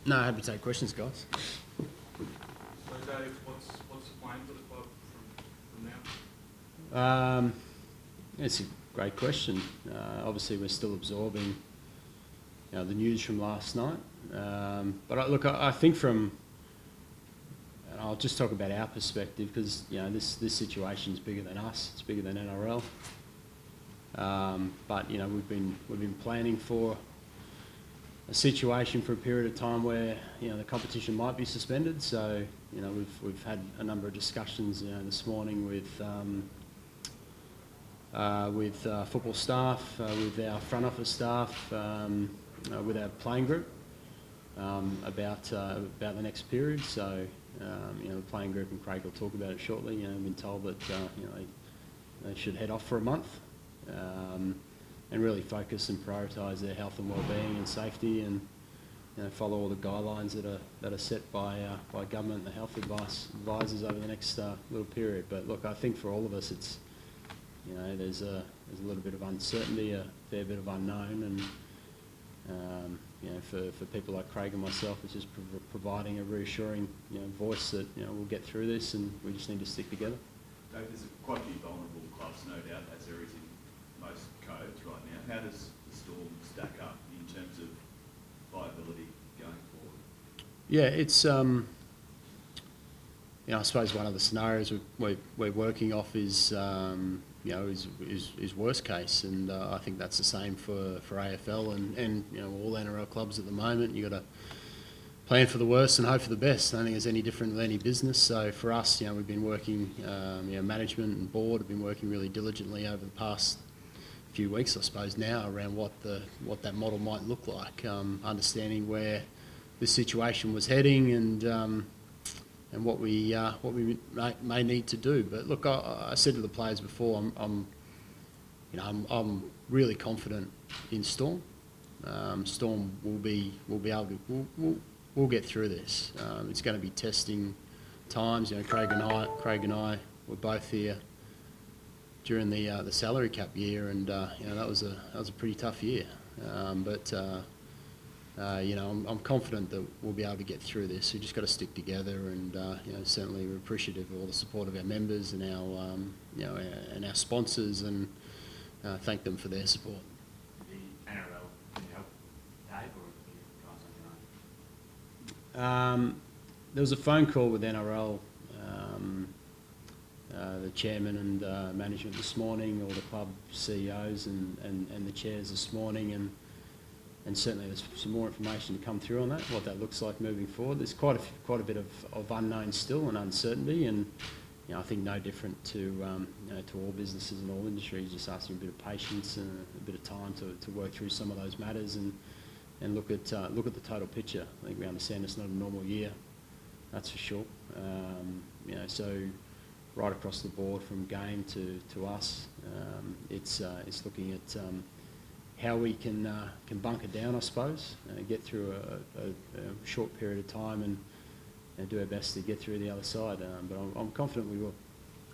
No, happy to take questions, guys. So Dave, what's the plan for the club from now? It's a great question. Obviously, we're still absorbing, the news from last night. But I think from, and I'll just talk about our perspective because this situation is bigger than us. It's bigger than NRL. But we've been planning for a situation for a period of time where the competition might be suspended. So we've had a number of discussions this morning with football staff, with our front office staff, with our playing group about the next period. So the playing group, and Craig will talk about it shortly. I've been told that they should head off for a month. And really focus and prioritise their health and well-being and safety, and follow all the guidelines that are set by government and the health advisors over the next little period. But look, I think for all of us, it's there's a little bit of uncertainty, a fair bit of unknown, and for people like Craig and myself, it's just providing a reassuring voice that we'll get through this, and we just need to stick together. Dave, there's quite a few vulnerable clubs, no doubt, as there is in most codes right now. How does the Storm stack up in terms of viability going forward? Yeah, it's I suppose one of the scenarios we're working off is is worst case, and I think that's the same for AFL and all NRL clubs at the moment. You got to plan for the worst and hope for the best. I don't think it's any different than any business. So for us, we've been working, management and board have been working really diligently over the past few weeks, I suppose now, around what that model might look like, understanding where this situation was heading and what we may need to do. But look, I said to the players before, I'm really confident in Storm. Storm will be able to we'll get through this. It's going to be testing times. Craig and I were both here during the salary cap year, and that was a pretty tough year. But I'm confident that we'll be able to get through this. We just got to stick together, and certainly we're appreciative of all the support of our members and our and our sponsors, and thank them for their support. The NRL can help Dave, or you guys on your own? There was a phone call with NRL, the chairman and management this morning, all the club CEOs and the chairs this morning, and certainly there's some more information to come through on that, what that looks like moving forward. There's quite a bit of unknown still and uncertainty, and I think no different to all businesses and all industries, just asking a bit of patience and a bit of time to work through some of those matters and look at the total picture. I think we understand it's not a normal year, that's for sure. So right across the board, from game to us, it's looking at how we can bunker down, I suppose, get through a short period of time and do our best to get through the other side. But I'm confident we will.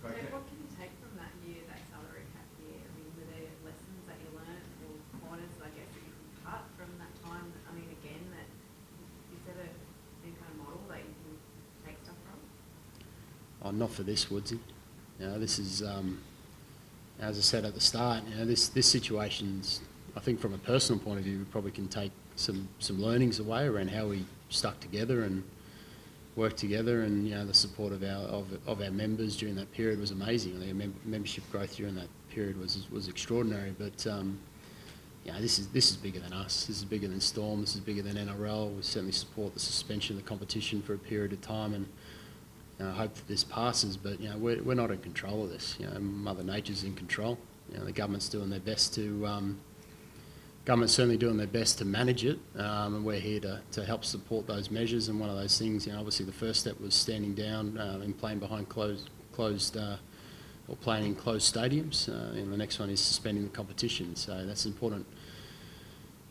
So what can you take from that year, that salary cap year? I mean, were there lessons that you learned or corners, I guess, that you can cut from that time? I mean, again, is there any kind of model that you can take stuff from? Oh, not for this, Woodsy. This is, as I said at the start, this situation's, I think from a personal point of view, we probably can take some learnings away around how we stuck together and worked together, and the support of our members during that period was amazing. The membership growth during that period was extraordinary. But this is bigger than us. This is bigger than Storm. This is bigger than NRL. We certainly support the suspension of the competition for a period of time, and hope that this passes. But we're not in control of this. Mother Nature's in control. The government's doing their best to. Government's certainly doing their best to manage it, and we're here to help support those measures. And one of those things, obviously the first step was standing down and playing behind closed or playing in closed stadiums, and the next one is suspending the competition. So that's an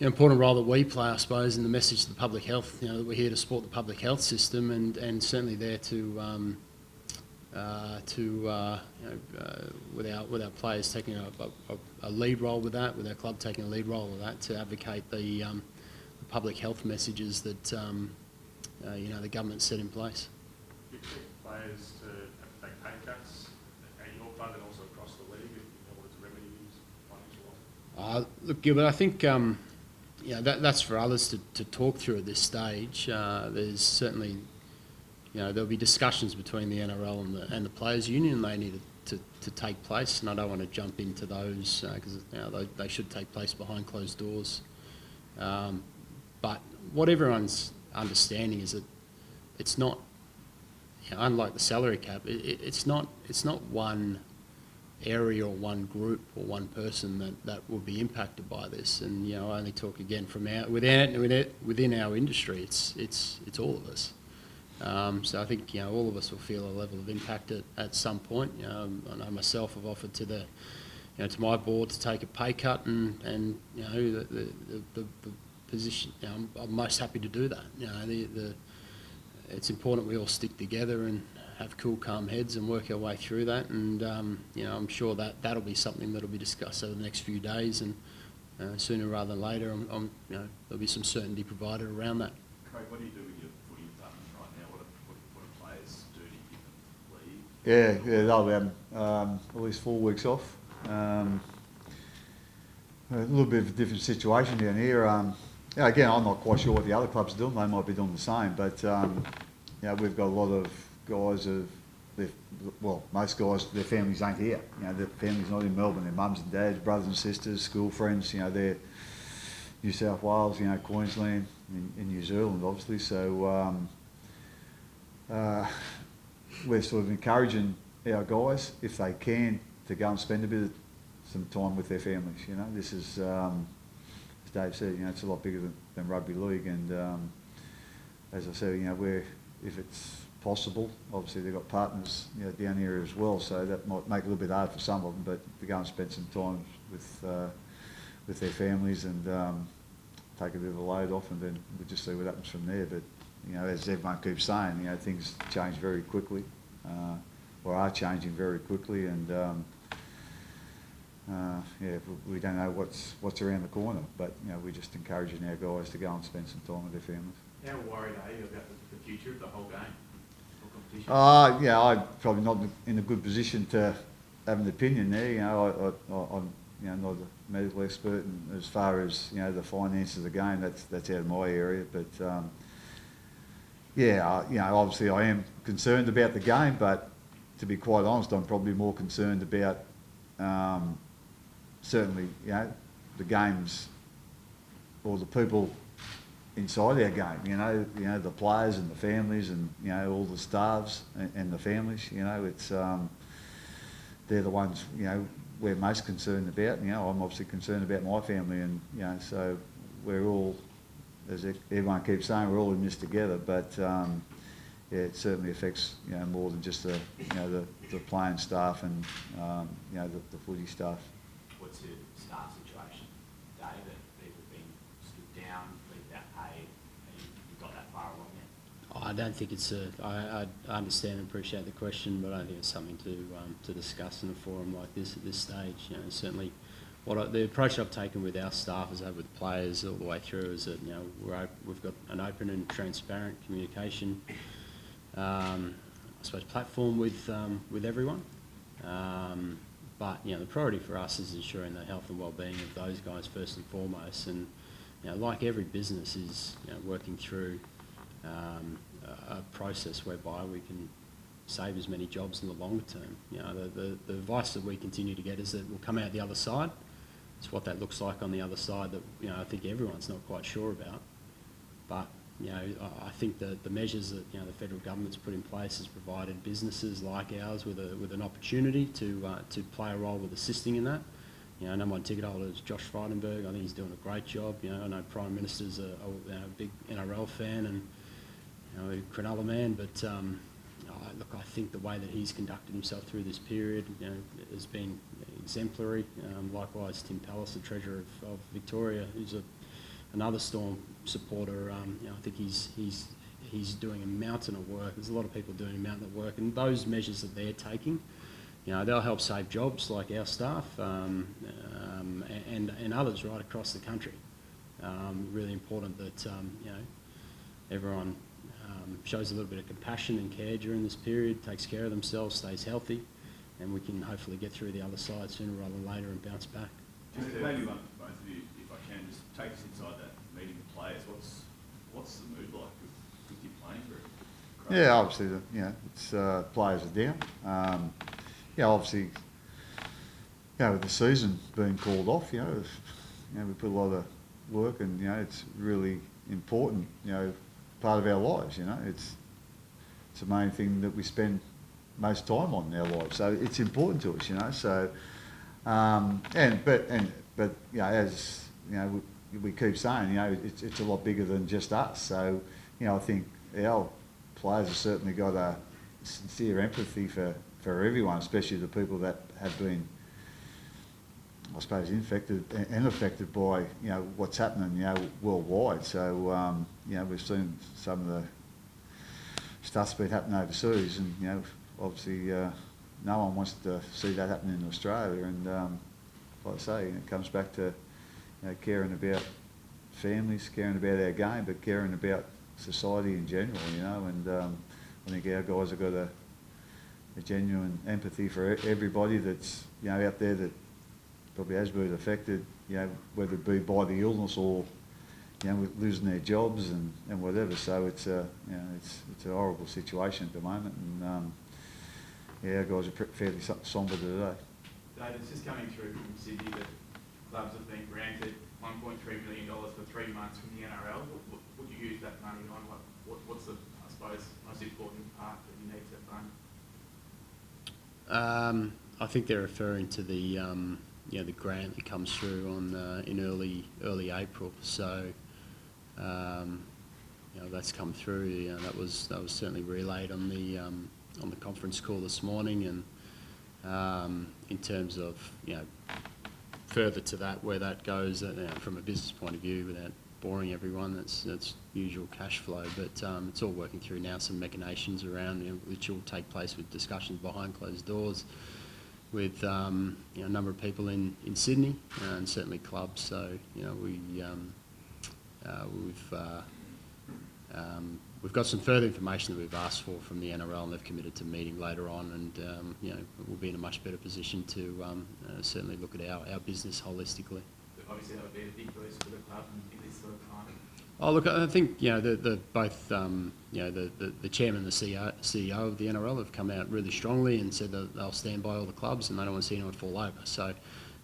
important role that we play, I suppose, in the message to the public health. That we're here to support the public health system, and certainly there to with our players taking a lead role with that, with our club taking a lead role with that, to advocate the public health messages that the government set in place. Do you expect players to have to take pay cuts at your club and also across the league in order to remedy these financial losses? Look, Gilbert, I think that's for others to talk through at this stage. There's certainly, there'll be discussions between the NRL and the Players' Union. They need to take place, and I don't want to jump into those because they should take place behind closed doors. But what everyone's understanding is that it's not, unlike the salary cap, it's not one area or one group or one person that will be impacted by this. And I only talk again from within our industry. It's all of us. So I think all of us will feel a level of impact at some point. I know myself have offered to to my board to take a pay cut, and the position. I'm most happy to do that. It's important we all stick together and have cool, calm heads and work our way through that. And I'm sure that'll be something that'll be discussed over the next few days, and sooner rather than later, there'll be some certainty provided around that. Craig, what do you do with your footy department right now? What do players do to give them leave? Yeah, they'll have at least 4 weeks off. A little bit of a different situation down here. Again, I'm not quite sure what the other clubs are doing. They might be doing the same, but we've got a lot of guys most guys, their families ain't here. Their families not in Melbourne. Their mums and dads, brothers and sisters, school friends. They're New South Wales, Queensland, in New Zealand, obviously. So we're sort of encouraging our guys, if they can, to go and spend some time with their families. This is, as Dave said, it's a lot bigger than rugby league, and as I said, if it's possible, obviously they've got partners down here as well, so that might make it a little bit hard for some of them, but to go and spend some time with their families and take a bit of a load off, and then we'll just see what happens from there. But as everyone keeps saying, things change very quickly, or are changing very quickly, and we don't know what's around the corner, but we're just encouraging our guys to go and spend some time with their families. How worried are you about the future of the whole game or competition? I'm probably not in a good position to have an opinion there. I'm not a medical expert, and as far as the finances of the game, that's out of my area. But obviously I am concerned about the game, but to be quite honest, I'm probably more concerned about certainly the games or the people inside our game. The players and the families, and all the staffs and the families. It's they're the ones we're most concerned about. I'm obviously concerned about my family, and so we're all, as everyone keeps saying, we're all in this together. But it certainly affects more than just the playing staff and the footy staff. What's your staff situation, Dave? That people have been stood down, leave without pay? Have you got that far along yet? I don't think it's I understand and appreciate the question, but I don't think it's something to discuss in a forum like this at this stage. Certainly, the approach I've taken with our staff, as I have with players all the way through, is that we've got an open and transparent communication, I suppose, platform with everyone. But the priority for us is ensuring the health and well-being of those guys first and foremost. And like every business is working through a process whereby we can save as many jobs in the longer term. The advice that we continue to get is that we'll come out the other side. It's what that looks like on the other side that I think everyone's not quite sure about. But I think that the measures that the federal government's put in place has provided businesses like ours with an opportunity to play a role with assisting in that. I know my ticket holder is Josh Frydenberg. I think he's doing a great job. I know Prime Minister's a big NRL fan and a Cronulla man, but look, I think the way that he's conducted himself through this period has been exemplary. Likewise, Tim Pallas, the Treasurer of Victoria, who's another Storm supporter. I think he's doing a mountain of work. There's a lot of people doing a mountain of work, and those measures that they're taking, they'll help save jobs like our staff and others right across the country. Really important that everyone shows a little bit of compassion and care during this period, takes care of themselves, stays healthy, and we can hopefully get through the other side sooner rather than later and bounce back. Just maybe one for both of you, if I can, just take us inside that meeting with players. What's the mood like with your playing group? Craig? Yeah, obviously, it's players are down. Obviously, with the season being called off, we put a lot of work, and it's really important, part of our lives. It's the main thing that we spend most time on in our lives, so it's important to us. So, but as we keep saying, it's a lot bigger than just us. So, I think our players have certainly got a sincere empathy for everyone, especially the people that have been, I suppose, infected and affected by what's happening worldwide. So we've seen some of the stuff's been happening overseas, and obviously no one wants to see that happening in Australia. And like I say, it comes back to caring about families, caring about our game, but caring about society in general. And I think our guys have got a genuine empathy for everybody that's out there that probably has been affected, whether it be by the illness or with losing their jobs and whatever. So it's a horrible situation at the moment, and our guys are fairly sombre today. David, it's just coming through from Sydney that clubs have been granted $1.3 million for 3 months from the NRL. What would you use that money on? What's the, I suppose, most important part that you need to fund? I think they're referring to the the grant that comes through in early April. So that's come through. That was certainly relayed on the conference call this morning. And in terms of further to that, where that goes from a business point of view, without boring everyone, that's usual cash flow. But it's all working through now some machinations around which will take place with discussions behind closed doors with a number of people in Sydney and certainly clubs. So we've got some further information that we've asked for from the NRL, and they've committed to meeting later on, and we'll be in a much better position to certainly look at our business holistically. Obviously, that would be a big boost for the club in this sort of time. Oh look, I think both the chairman and the CEO of the NRL have come out really strongly and said that they'll stand by all the clubs and they don't want to see anyone fall over. So,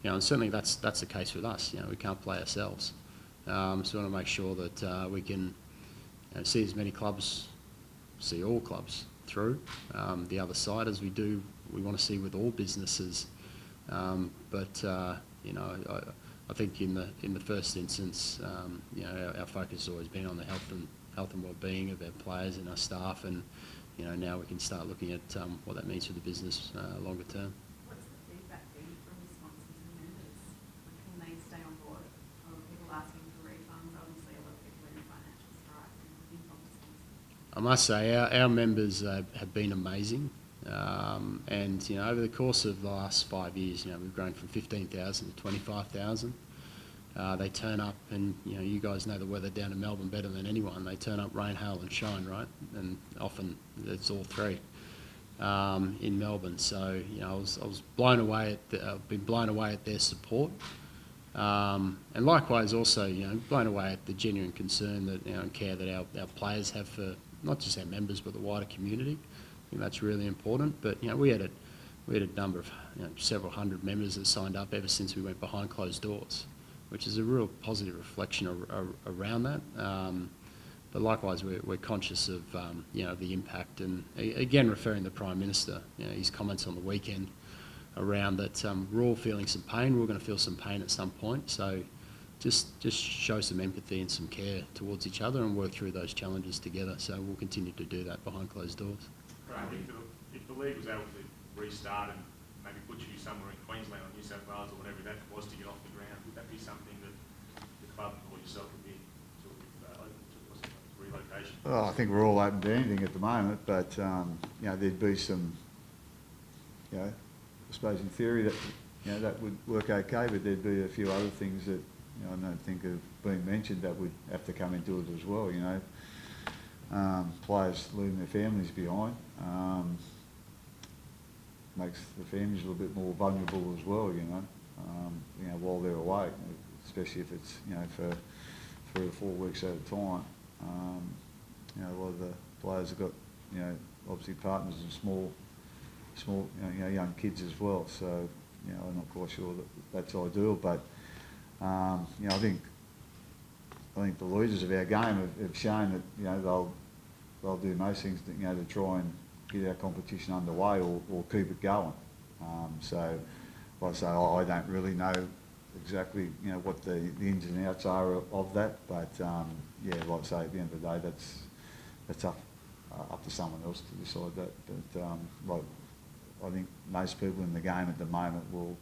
and certainly that's the case with us. We can't play ourselves, so we want to make sure that we can see as many clubs, see all clubs through the other side as we do. We want to see with all businesses, I think in the first instance, our focus has always been on the health and well-being of our players and our staff, and now we can start looking at what that means for the business longer term. What's the feedback been from the sponsors and members? Can they stay on board? Or are people asking for refunds? Obviously, a lot of people are in financial strife and looking for sponsors. I must say our members have been amazing. And over the course of the last 5 years, we've grown from 15,000 to 25,000. They turn up, and you guys know the weather down in Melbourne better than anyone. They turn up rain, hail, and shine, right? And often it's all three in Melbourne. So I was blown away I've been blown away at their support, and likewise also blown away at the genuine concern that and care that our players have for not just our members but the wider community. I think that's really important. But we had a number of several hundred members that signed up ever since we went behind closed doors, which is a real positive reflection around that. But likewise, we're conscious of the impact, and again referring to the Prime Minister, his comments on the weekend around that we're all feeling some pain. We're going to feel some pain at some point. So just show some empathy and some care towards each other and work through those challenges together. So we'll continue to do that behind closed doors. Right. If the league was able to restart and maybe put you somewhere in Queensland or New South Wales or whatever that was to get off the ground, would that be something that the club or yourself would be sort of open to relocation? Well, I think we're all open to anything at the moment, but there'd be some, I suppose in theory that that would work okay, but there'd be a few other things that I don't think have been mentioned that would have to come into it as well. players leaving their families behind. Makes the families a little bit more vulnerable as well, while they're away, especially if it's, for 3 or 4 weeks at a time. A lot of the players have got, obviously partners and small, young kids as well. So, I'm not quite sure that that's ideal, but, I think the leaders of our game have shown that, they'll do most things to try and get our competition underway or keep it going. So, like I say, I don't really know exactly, what the ins and outs are of that, but like I say, at the end of the day, that's up to someone else to decide that. But I think most people in the game at the moment will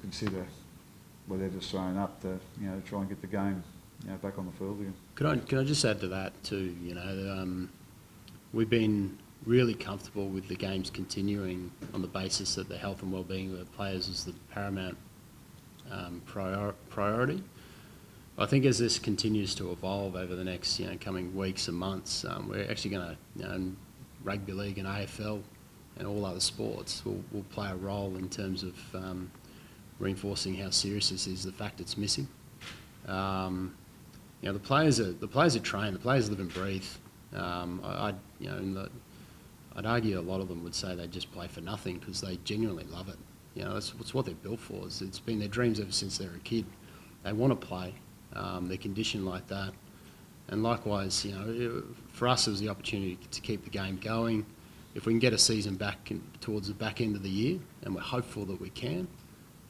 consider whatever's thrown up to try and get the game back on the field again. Can I just add to that too? We've been really comfortable with the games continuing on the basis that the health and well-being of the players is the paramount priority. I think as this continues to evolve over the next coming weeks and months, we're actually going to, rugby league and AFL and all other sports will play a role in terms of reinforcing how serious this is, the fact it's missing. The players are trained, the players live and breathe. I'd argue a lot of them would say they just play for nothing because they genuinely love it. That's what they're built for. It's been their dreams ever since they were a kid. They want to play. They're conditioned like that. And likewise, for us it was the opportunity to keep the game going. If we can get a season back towards the back end of the year, and we're hopeful that we can,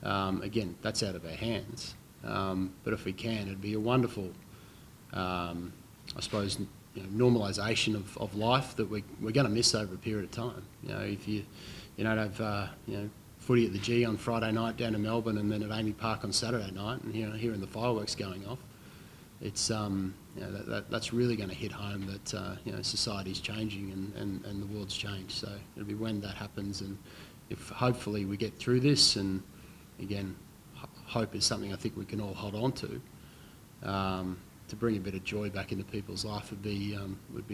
again, that's out of our hands. But if we can, it'd be a wonderful, I suppose, normalisation of life that we're going to miss over a period of time. If you don't have footy at the G on Friday night down in Melbourne and then at Amy Park on Saturday night and hearing the fireworks going off, it's that's really going to hit home that society's changing and the world's changed. So it'll be when that happens, and if hopefully we get through this, and again, hope is something I think we can all hold on to bring a bit of joy back into people's life would be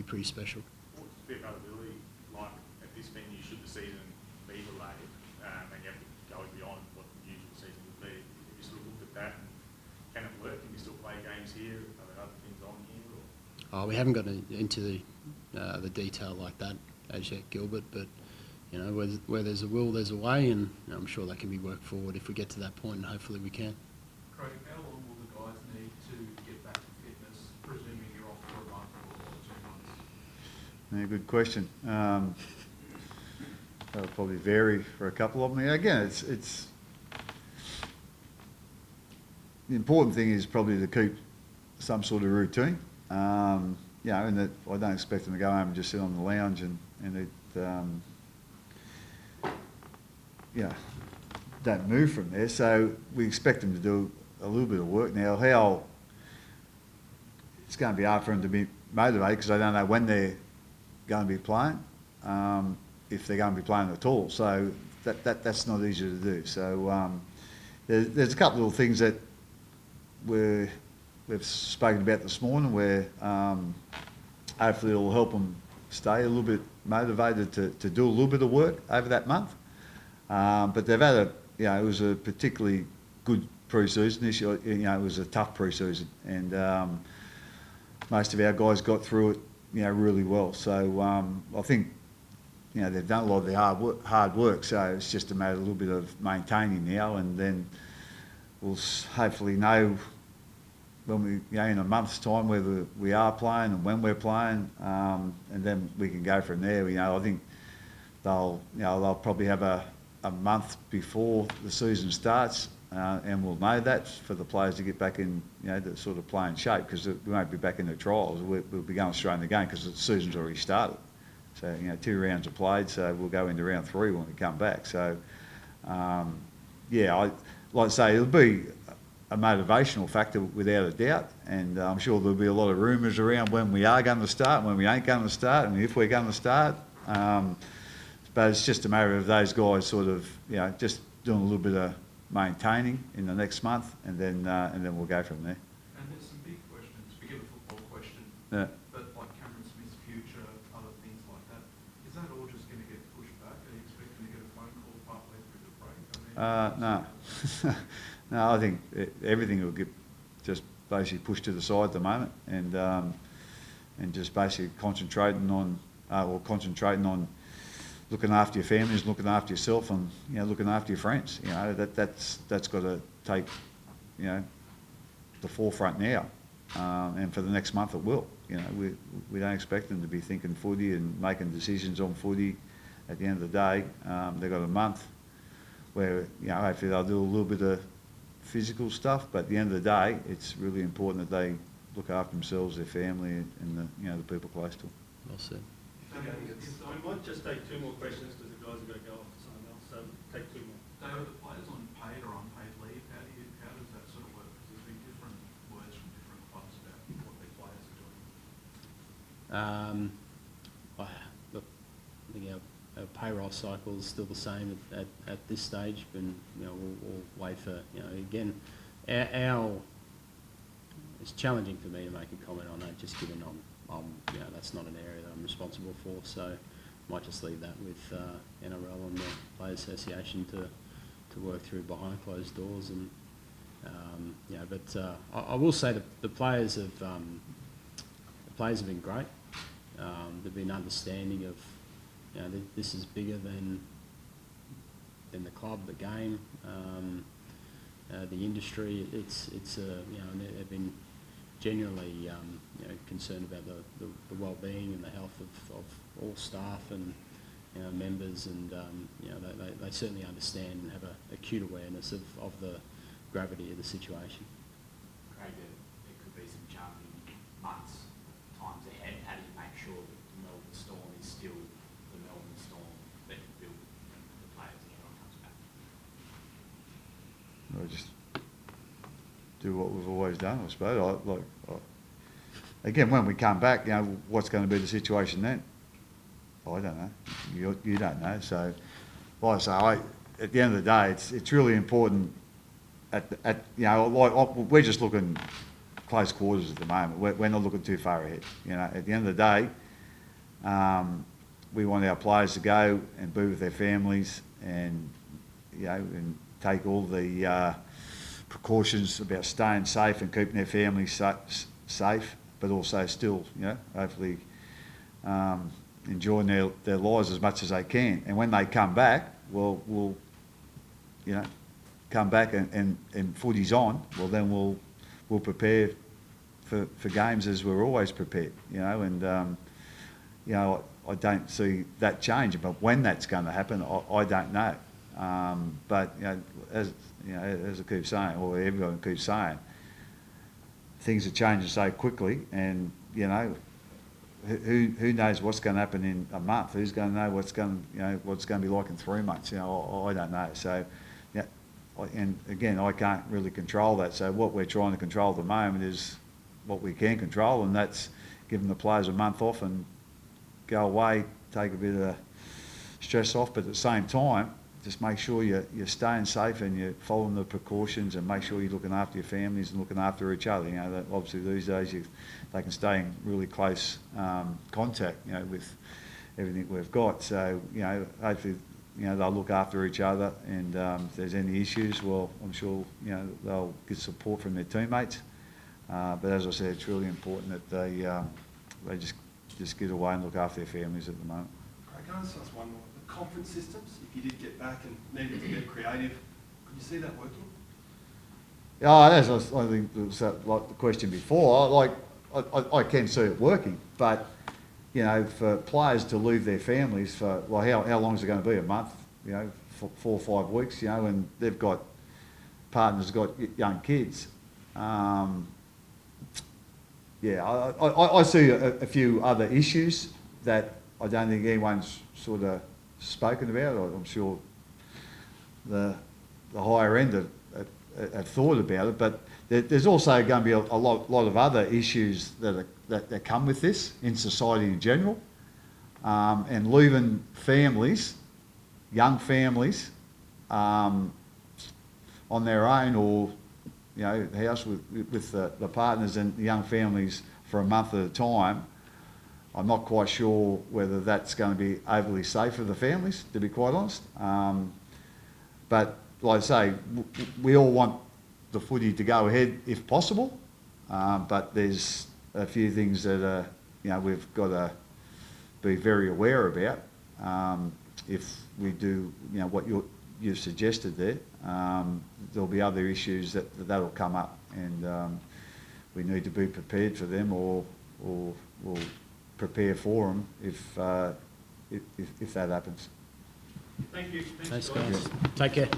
pretty special. What's the availability like at this venue should the season be delayed and you have to go beyond what the usual season would be? Have you sort of looked at that and can it work? Can you still play games here? Are there other things on here? Or? We haven't got into the detail like that as yet, Gilbert, but where there's a will, there's a way, and I'm sure that can be worked forward if we get to that point, and hopefully we can. Craig, how long will the guys need to get back to fitness, presuming you're off for a month or 2 months? Yeah, good question. That'll probably vary for a couple of them. Again, it's the important thing is probably to keep some sort of routine. And that I don't expect them to go home and just sit on the lounge and don't move from there. So we expect them to do a little bit of work. Now, how it's going to be hard for them to be motivated because they don't know when they're going to be playing, if they're going to be playing at all. So that's not easy to do. So there's a couple of little things that we've spoken about this morning where hopefully it'll help them stay a little bit motivated to do a little bit of work over that month. But they've had it was a particularly good pre-season this year. It was a tough pre-season, and most of our guys got through it, really well. So I think, they've done a lot of their hard work. So it's just a matter of a little bit of maintaining now, and then we'll hopefully know when we, in a month's time whether we are playing and when we're playing, and then we can go from there. I think they'll probably have a month before the season starts, and we'll know that for the players to get back in, to sort of play in shape, because we won't be back in the trials. We'll be going straight in the game because the season's already started. So 2 rounds are played, so we'll go into round 3 when we come back. So I like to say it'll be a motivational factor without a doubt, and I'm sure there'll be a lot of rumours around when we are going to start, when we ain't going to start, and if we're going to start. But it's just a matter of those guys sort of, just doing a little bit of maintaining in the next month, and then we'll go from there. And there's some big questions. Forgive a football question. Yeah. But like Cameron Smith's future, other things like that, is that all just going to get pushed back? Are you expecting to get a phone call partway through the break? No. No, I think everything will get just basically pushed to the side at the moment, and just basically concentrating on looking after your families, looking after yourself, and looking after your friends. That's got to take the forefront now, and for the next month it will. We don't expect them to be thinking footy and making decisions on footy. At the end of the day, they've got a month where hopefully they'll do a little bit of physical stuff, but at the end of the day, it's really important that they look after themselves, their family, and the people close to them. Well said. So we might just take two more questions because the guys have got to go off to something else. So take two more. David, the players on paid or unpaid leave, how does that sort of work? Because there's been different words from different clubs about what their players are doing. Look, I think our payroll cycle is still the same at this stage, and we'll wait for again. It's challenging for me to make a comment on that, just given that's not an area that I'm responsible for. So might just leave that with NRL and the Players Association to work through behind closed doors. And I will say that the players have been great. They've been understanding of this is bigger than the club, the game, the industry. It's and they've been genuinely concerned about the well-being and the health of all staff and members, and they certainly understand and have a acute awareness of the gravity of the situation. Craig, there could be some challenging months, times ahead. How do you make sure that the Melbourne Storm is still the Melbourne Storm that you build the players and everyone comes back? We'll just do what we've always done, I suppose. Again, when we come back, what's going to be the situation then? I don't know. You don't know. So, like I say, at the end of the day, it's really important. We're just looking close quarters at the moment. We're not looking too far ahead. At the end of the day, we want our players to go and be with their families, and and take all the precautions about staying safe and keeping their families safe, but also still, hopefully enjoying their lives as much as they can. And when they come back, we'll come back and footy's on. Well, then we'll prepare for games as we're always prepared. I don't see that changing. But when that's going to happen, I don't know. But as I keep saying, or everyone keeps saying, things are changing so quickly, and who knows what's going to happen in a month? Who's going to know what's going to be like in 3 months? I don't know. So, and again, I can't really control that. So what we're trying to control at the moment is what we can control, and that's giving the players a month off and go away, take a bit of stress off, but at the same time, just make sure you're staying safe and you're following the precautions, and make sure you're looking after your families and looking after each other. That obviously these days they can stay in really close contact, with everything we've got. So, hopefully, they'll look after each other, and if there's any issues, well, I'm sure, they'll get support from their teammates. But as I said, it's really important that they just get away and look after their families at the moment. Craig, can I just ask one more? The conference systems, if you did get back and needed to get creative, could you see that working? Yeah, as I think it was like the question before, I can see it working, but for players to leave their families for, how long is it going to be? A month? For 4 or 5 weeks? And they've got partners, got young kids. I see a few other issues that I don't think anyone's sort of spoken about. I'm sure the higher end have thought about it, but there's also going to be a lot of other issues that come with this in society in general, and leaving families, young families, on their own, or house with the partners, and the young families for a month at a time, I'm not quite sure whether that's going to be overly safe for the families, to be quite honest. But like I say, we all want the footy to go ahead if possible, but there's a few things that we've got to be very aware about. If we do, what you've suggested there, there'll be other issues that'll come up, and we need to be prepared for them, or prepare for them if that happens. Thank you. Thanks, guys. Take care.